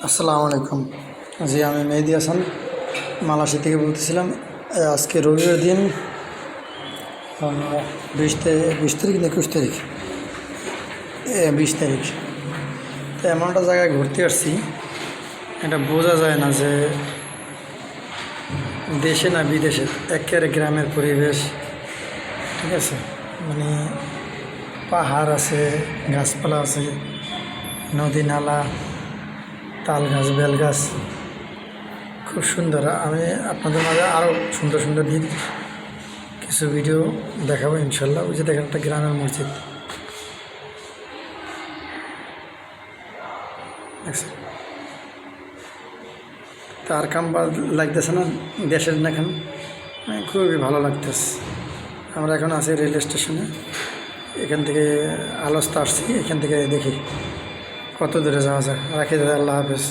আসসালামু আলাইকুম। জি, আমি মেহেদি হাসান মালয়েশিয়া থেকে বলতেছিলাম। আজকে রবিবার দিন, 20 তারিখ না 21 তারিখ, 20 তারিখ। তো এমন একটা জায়গায় ঘুরতে আসছি, এটা বোঝা যায় না যে দেশে না বিদেশে। একেবারে গ্রামের পরিবেশ, ঠিক আছে। মানে পাহাড় আছে, গাছপালা আছে, নদী নালা, তাল গাছ, বেল গাছ, খুব সুন্দর। আমি আপনাদের মাঝে আরও সুন্দর সুন্দর দিন কিছু ভিডিও দেখাবো ইনশাল্লাহ। ওই যে দেখেন একটা গ্রামের মসজিদ, দেখছেন? তার কাম লাগতেছে না দেশের না, এখন খুবই ভালো লাগতেছে। আমরা এখন আছি রেল স্টেশনে, এখান থেকে আলস্তা আসছি, এখান থেকে দেখি কত দূরে যাওয়া যায়। রাখি দাদা, আল্লাহ হাফেজ।